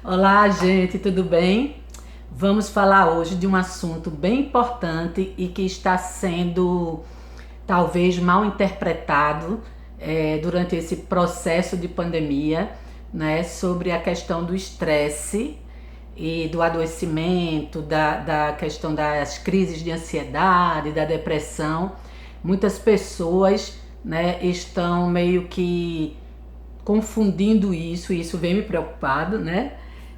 Olá, gente, tudo bem? Vamos falar hoje de um assunto bem importante e que está sendo talvez mal interpretado durante esse processo de pandemia, né? Sobre a questão do estresse e do adoecimento, da questão das crises de ansiedade, da depressão. Muitas pessoas, né, estão meio que confundindo isso, e isso vem me preocupado, né?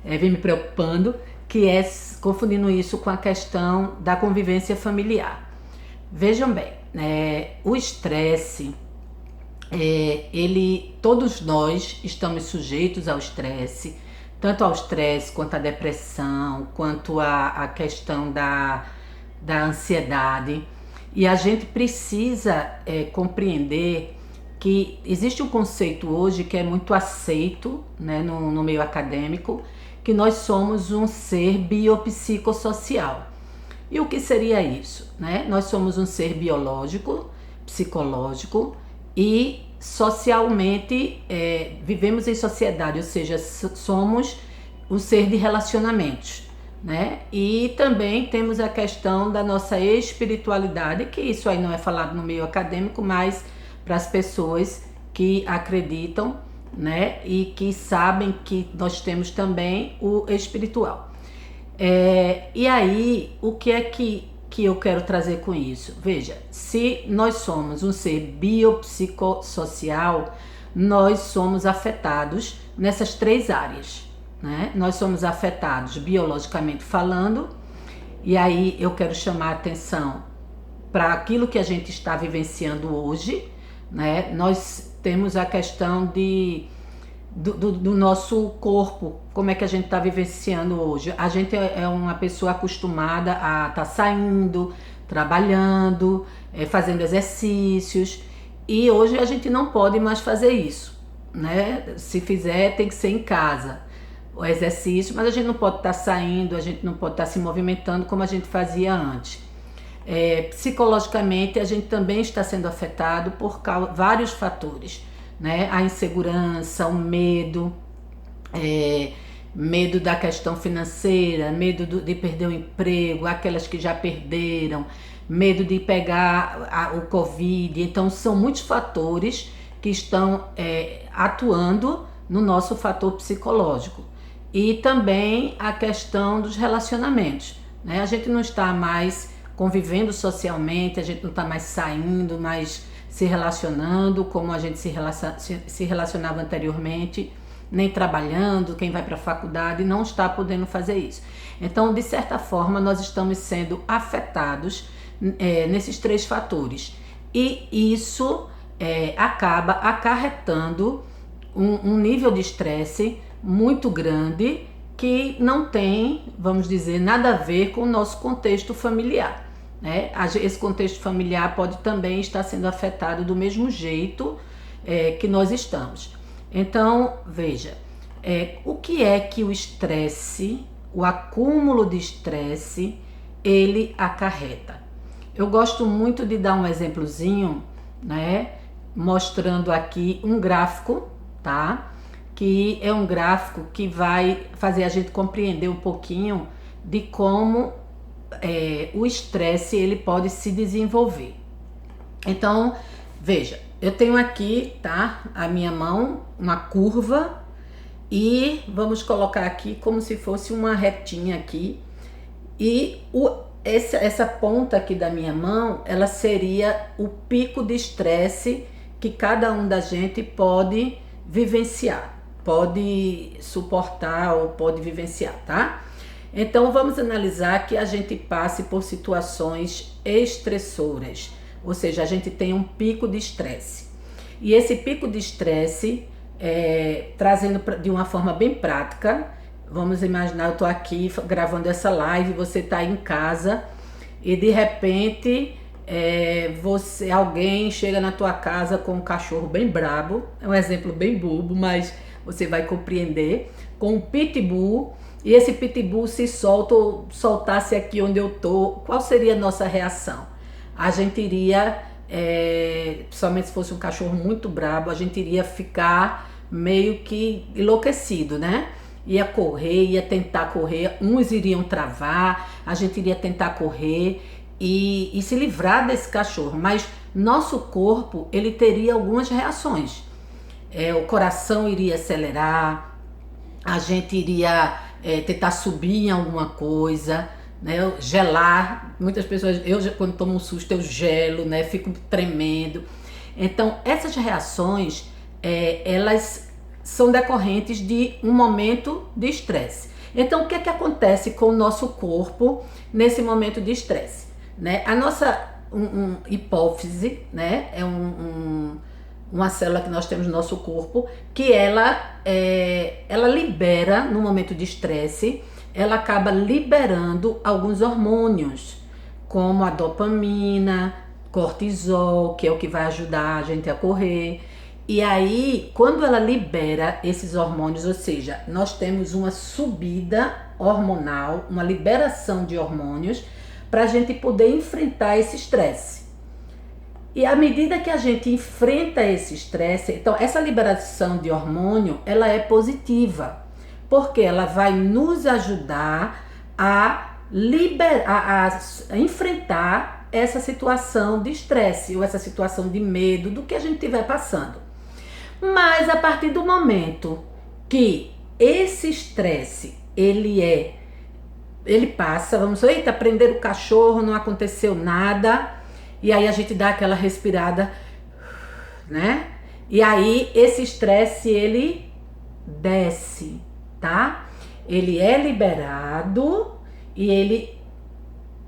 Vem me preocupando, que é confundindo isso com a questão da convivência familiar. Vejam bem, o estresse, todos nós estamos sujeitos ao estresse, tanto ao estresse quanto à depressão, quanto à questão da ansiedade, e a gente precisa compreender que existe um conceito hoje que é muito aceito, né, no meio acadêmico, que nós somos um ser biopsicossocial. E o que seria isso? Né? Nós somos um ser biológico, psicológico e socialmente vivemos em sociedade, ou seja, somos um ser de relacionamentos. Né? E também temos a questão da nossa espiritualidade, que isso aí não é falado no meio acadêmico, mas para as pessoas que acreditam, né, e que sabem que nós temos também o espiritual. E aí, o que é que eu quero trazer com isso? Veja, se nós somos um ser biopsicossocial, nós somos afetados nessas três áreas, né? Nós somos afetados biologicamente falando, e aí eu quero chamar a atenção para aquilo que a gente está vivenciando hoje, né? Nós temos a questão do nosso corpo, como é que a gente está vivenciando hoje. A gente é uma pessoa acostumada a estar saindo, trabalhando, fazendo exercícios, e hoje a gente não pode mais fazer isso, né? Se fizer, tem que ser em casa, o exercício, mas a gente não pode estar saindo, a gente não pode estar se movimentando como a gente fazia antes. Psicologicamente, a gente também está sendo afetado por vários fatores, né? A insegurança, o medo, medo da questão financeira, medo de perder o emprego, aquelas que já perderam, medo de pegar o Covid. Então, são muitos fatores que estão atuando no nosso fator psicológico. E também a questão dos relacionamentos, né? A gente não está mais convivendo socialmente, a gente não está mais saindo, mais se relacionando como a gente se relacionava anteriormente, nem trabalhando. Quem vai para a faculdade não está podendo fazer isso. Então, de certa forma, nós estamos sendo afetados nesses três fatores, e isso acaba acarretando um nível de estresse muito grande, que não tem, vamos dizer, nada a ver com o nosso contexto familiar. Esse contexto familiar pode também estar sendo afetado do mesmo jeito que nós estamos. Então, veja, o que é que o estresse, o acúmulo de estresse, ele acarreta? Eu gosto muito de dar um exemplozinho, né, mostrando aqui um gráfico, tá? Que é um gráfico que vai fazer a gente compreender um pouquinho de como o estresse ele pode se desenvolver. Então, veja, eu tenho aqui, tá, a minha mão, uma curva, e vamos colocar aqui como se fosse uma retinha aqui, e essa ponta aqui da minha mão, ela seria o pico de estresse que cada um da gente pode vivenciar, pode suportar ou pode vivenciar, tá? Então, vamos analisar que a gente passe por situações estressoras, ou seja, a gente tem um pico de estresse. E esse pico de estresse, trazendo de uma forma bem prática, vamos imaginar, eu estou aqui gravando essa live, você está em casa e de repente alguém chega na tua casa com um cachorro bem brabo, é um exemplo bem bobo, mas você vai compreender, com um pitbull, e esse pitbull se soltasse aqui onde eu tô, qual seria a nossa reação? A gente iria, principalmente se fosse um cachorro muito brabo, a gente iria ficar meio que enlouquecido, né? ia correr, ia tentar correr, uns iriam travar, a gente iria tentar correr e se livrar desse cachorro, mas nosso corpo, ele teria algumas reações. O coração iria acelerar, a gente iria tentar subir em alguma coisa, né? Gelar. Muitas pessoas, eu quando tomo um susto eu gelo, né? Fico tremendo. Então essas reações elas são decorrentes de um momento de estresse. Então o que é que acontece com o nosso corpo nesse momento de estresse, né? A nossa hipófise, né? É uma célula que nós temos no nosso corpo, que ela libera, no momento de estresse, ela acaba liberando alguns hormônios, como a dopamina, cortisol, que é o que vai ajudar a gente a correr. E aí, quando ela libera esses hormônios, ou seja, nós temos uma subida hormonal, uma liberação de hormônios, para a gente poder enfrentar esse estresse. E à medida que a gente enfrenta esse estresse, então essa liberação de hormônio, ela é positiva, porque ela vai nos ajudar a enfrentar essa situação de estresse ou essa situação de medo do que a gente estiver passando. Mas a partir do momento que esse estresse, ele passa, vamos dizer, eita, prender o cachorro, não aconteceu nada, e aí a gente dá aquela respirada, né? E aí esse estresse, ele desce, tá? Ele é liberado e ele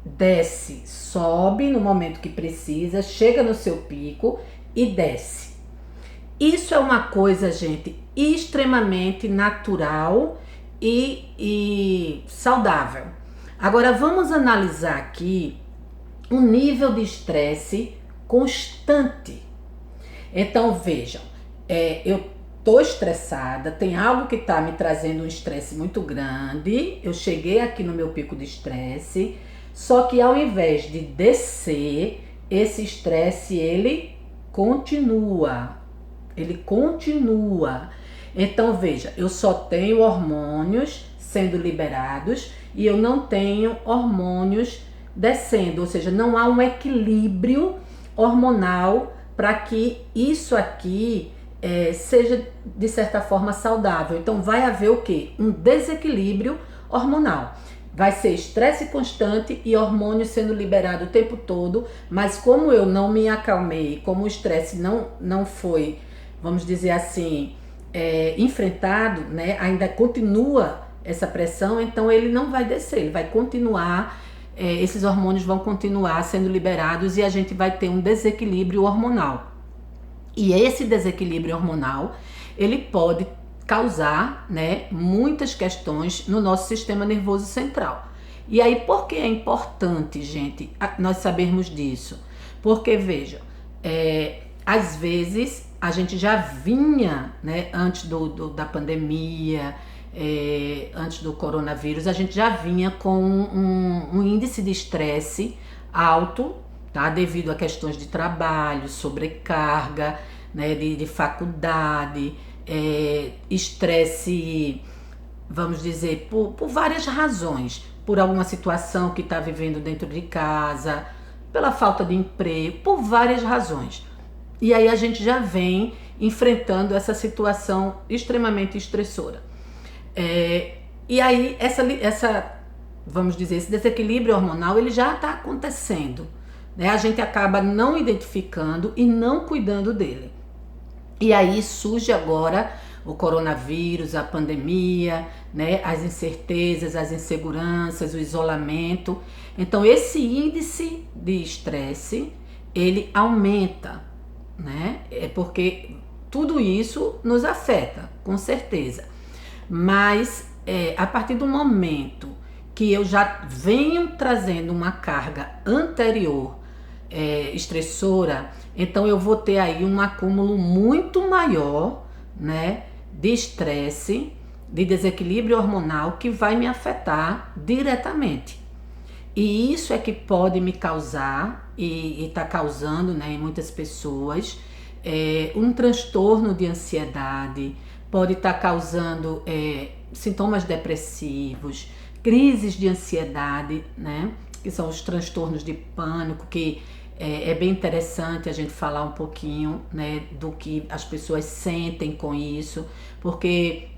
desce, sobe no momento que precisa, chega no seu pico e desce. Isso é uma coisa, gente, extremamente natural e saudável. Agora vamos analisar aqui um nível de estresse constante. Então vejam, eu tô estressada, tem algo que tá me trazendo um estresse muito grande, eu cheguei aqui no meu pico de estresse, só que ao invés de descer, esse estresse ele continua. Então veja, eu só tenho hormônios sendo liberados e eu não tenho hormônios descendo, ou seja, não há um equilíbrio hormonal para que isso aqui seja de certa forma saudável. Então vai haver o quê? Um desequilíbrio hormonal. Vai ser estresse constante e hormônio sendo liberado o tempo todo, mas como eu não me acalmei, como o estresse não foi, vamos dizer assim, enfrentado, né? Ainda continua essa pressão, então ele não vai descer, ele vai continuar, esses hormônios vão continuar sendo liberados e a gente vai ter um desequilíbrio hormonal. E esse desequilíbrio hormonal, ele pode causar, né, muitas questões no nosso sistema nervoso central. E aí, por que é importante, gente, nós sabermos disso? Porque, vejam, às vezes a gente já vinha, né, antes da pandemia, antes do coronavírus, a gente já vinha com um índice de estresse alto, tá? Devido a questões de trabalho, sobrecarga, né, de faculdade, estresse, vamos dizer, por várias razões, por alguma situação que está vivendo dentro de casa, pela falta de emprego, por várias razões. E aí a gente já vem enfrentando essa situação extremamente estressora. E aí vamos dizer, esse desequilíbrio hormonal, ele já está acontecendo, né? A gente acaba não identificando e não cuidando dele. E aí surge agora o coronavírus, a pandemia, né? As incertezas, as inseguranças, o isolamento. Então esse índice de estresse, ele aumenta, né? Porque tudo isso nos afeta, com certeza. Mas a partir do momento que eu já venho trazendo uma carga anterior estressora, então eu vou ter aí um acúmulo muito maior, né, de estresse, de desequilíbrio hormonal que vai me afetar diretamente. E isso é que pode me causar, e está causando, né, em muitas pessoas, um transtorno de ansiedade, pode estar causando sintomas depressivos, crises de ansiedade, né? Que são os transtornos de pânico, que é bem interessante a gente falar um pouquinho, né, do que as pessoas sentem com isso, porque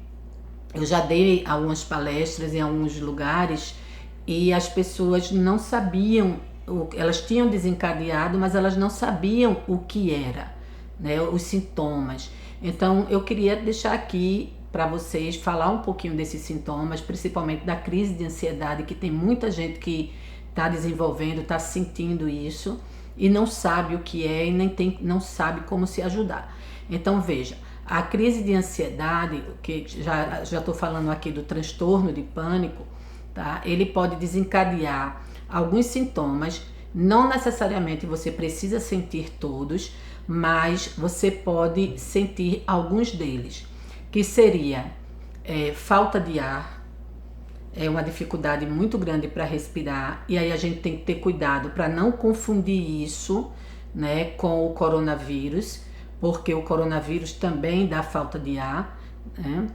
eu já dei algumas palestras em alguns lugares e as pessoas não sabiam, elas tinham desencadeado, mas elas não sabiam o que era, né, os sintomas. Então eu queria deixar aqui para vocês falar um pouquinho desses sintomas, principalmente da crise de ansiedade, que tem muita gente que está desenvolvendo, está sentindo isso e não sabe o que é e não sabe como se ajudar. Então veja, a crise de ansiedade, que já estou falando aqui do transtorno de pânico, tá? Ele pode desencadear alguns sintomas, não necessariamente você precisa sentir todos, mas você pode sentir alguns deles, que seria falta de ar, é uma dificuldade muito grande para respirar, e aí a gente tem que ter cuidado para não confundir isso, né, com o coronavírus, porque o coronavírus também dá falta de ar, né?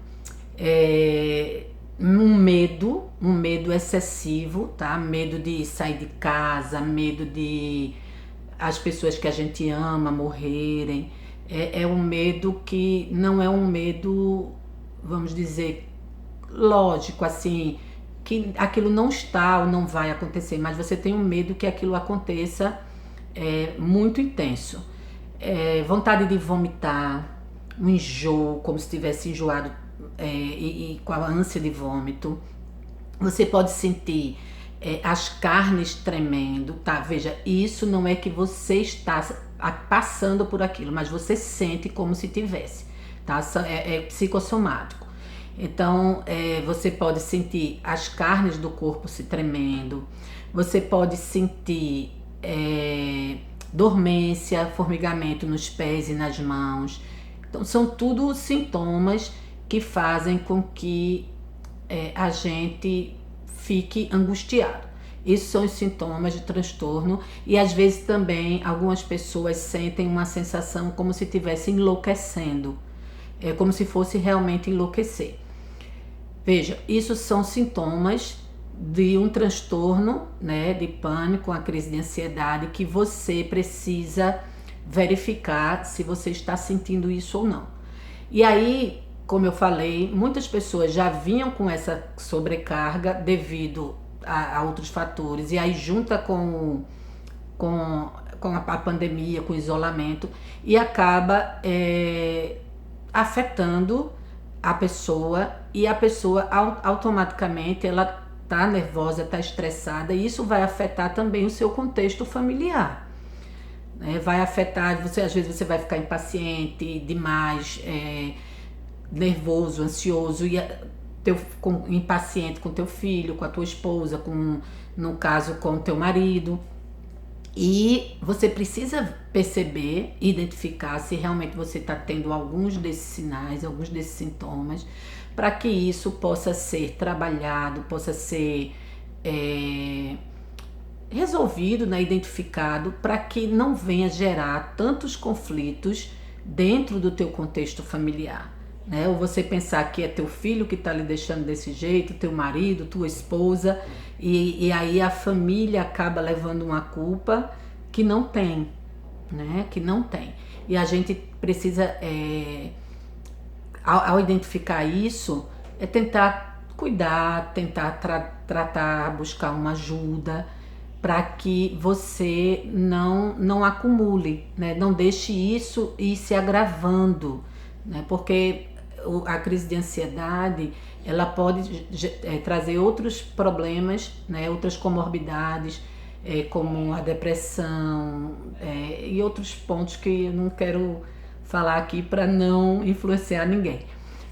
Um medo excessivo, tá? Medo de sair de casa, medo de as pessoas que a gente ama morrerem. É um medo que não é um medo, vamos dizer, lógico, assim, que aquilo não está ou não vai acontecer, mas você tem um medo que aquilo aconteça muito intenso. Vontade de vomitar, um enjoo, como se tivesse enjoado e com a ânsia de vômito. Você pode sentir as carnes tremendo, tá? Veja, isso não é que você está passando por aquilo, mas você sente como se tivesse, tá? É psicossomático. Então, você pode sentir as carnes do corpo se tremendo, você pode sentir dormência, formigamento nos pés e nas mãos. Então, são tudo sintomas que fazem com que a gente fique angustiado. Esses são os sintomas de transtorno, e às vezes também algumas pessoas sentem uma sensação como se estivesse enlouquecendo, como se fosse realmente enlouquecer. Veja, isso são sintomas de um transtorno, né, de pânico, uma crise de ansiedade, que você precisa verificar se você está sentindo isso ou não. E aí, como eu falei, muitas pessoas já vinham com essa sobrecarga devido a outros fatores, e aí junta com a pandemia, com o isolamento, e acaba afetando a pessoa, e a pessoa automaticamente ela tá nervosa, tá estressada, e isso vai afetar também o seu contexto familiar, né? Vai afetar, às vezes você vai ficar impaciente demais, nervoso, ansioso, e impaciente com teu filho, com a tua esposa, no caso com o teu marido. E você precisa perceber, identificar se realmente você está tendo alguns desses sinais, alguns desses sintomas, para que isso possa ser trabalhado, possa ser resolvido, né, identificado, para que não venha gerar tantos conflitos dentro do teu contexto familiar, né? Ou você pensar que é teu filho que está lhe deixando desse jeito, teu marido, tua esposa, e aí a família acaba levando uma culpa que não tem, né? Que não tem. E a gente precisa, ao identificar isso, tentar cuidar, tentar tratar, buscar uma ajuda, para que você não acumule, né? Não deixe isso ir se agravando, né? Porque a crise de ansiedade, ela pode trazer outros problemas, né? Outras comorbidades, como a depressão, e outros pontos que eu não quero falar aqui para não influenciar ninguém.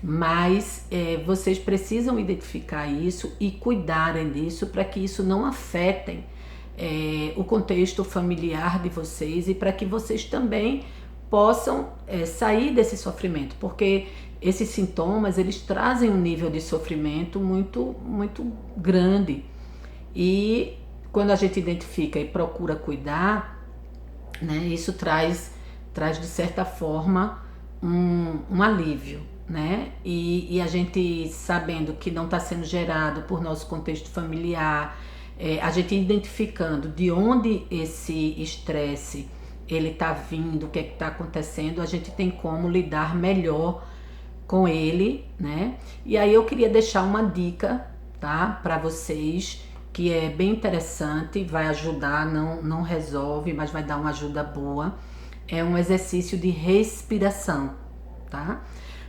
Mas vocês precisam identificar isso e cuidarem disso, para que isso não afetem o contexto familiar de vocês, e para que vocês também possam sair desse sofrimento, porque esses sintomas, eles trazem um nível de sofrimento muito, muito grande. E quando a gente identifica e procura cuidar, né, isso traz de certa forma um alívio, né? E a gente sabendo que não está sendo gerado por nosso contexto familiar, a gente identificando de onde esse estresse ele está vindo, o que é que está acontecendo, a gente tem como lidar melhor com ele, né? E aí eu queria deixar uma dica, tá, para vocês, que é bem interessante, vai ajudar, não resolve, mas vai dar uma ajuda boa. É um exercício de respiração, tá?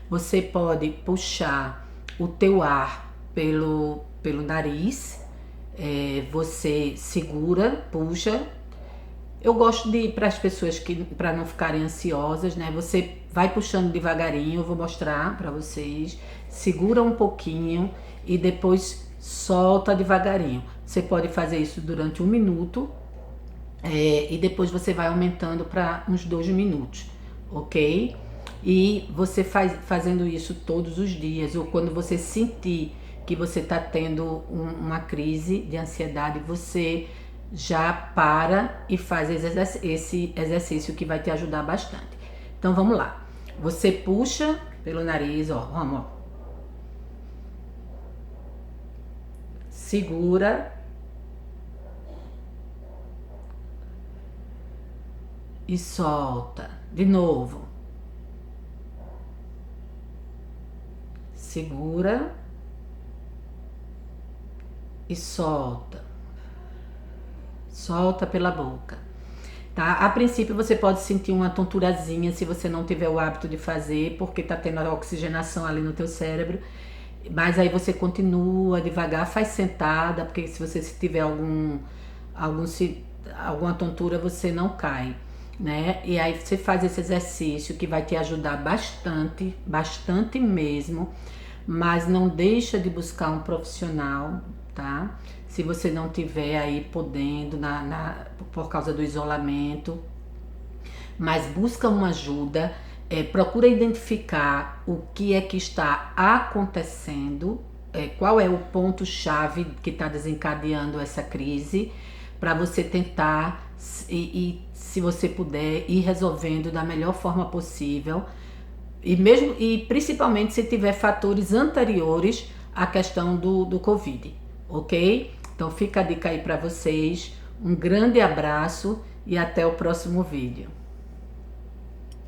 Você pode puxar o teu ar pelo nariz, você segura, puxa. Eu gosto de ir para as pessoas que, para não ficarem ansiosas, né? Você vai puxando devagarinho, eu vou mostrar para vocês. Segura um pouquinho e depois solta devagarinho. Você pode fazer isso durante 1 minuto, e depois você vai aumentando para uns 2 minutos, ok? E você fazendo isso todos os dias, ou quando você sentir que você está tendo uma crise de ansiedade, você já para e faz esse exercício que vai te ajudar bastante. Então vamos lá. Você puxa pelo nariz, ó, vamos, ó. Segura e solta. De novo. Segura e solta. Solta pela boca. Tá? A princípio você pode sentir uma tonturazinha se você não tiver o hábito de fazer, porque tá tendo a oxigenação ali no teu cérebro. Mas aí você continua devagar, faz sentada, porque se você tiver alguma tontura, você não cai, né? E aí você faz esse exercício que vai te ajudar bastante, bastante mesmo, mas não deixa de buscar um profissional, tá? Se você não tiver aí podendo, por causa do isolamento, mas busca uma ajuda, procura identificar o que é que está acontecendo, qual é o ponto-chave que está desencadeando essa crise, para você tentar, e se você puder, ir resolvendo da melhor forma possível, e principalmente se tiver fatores anteriores à questão do Covid, ok? Então fica a dica aí para vocês, um grande abraço e até o próximo vídeo.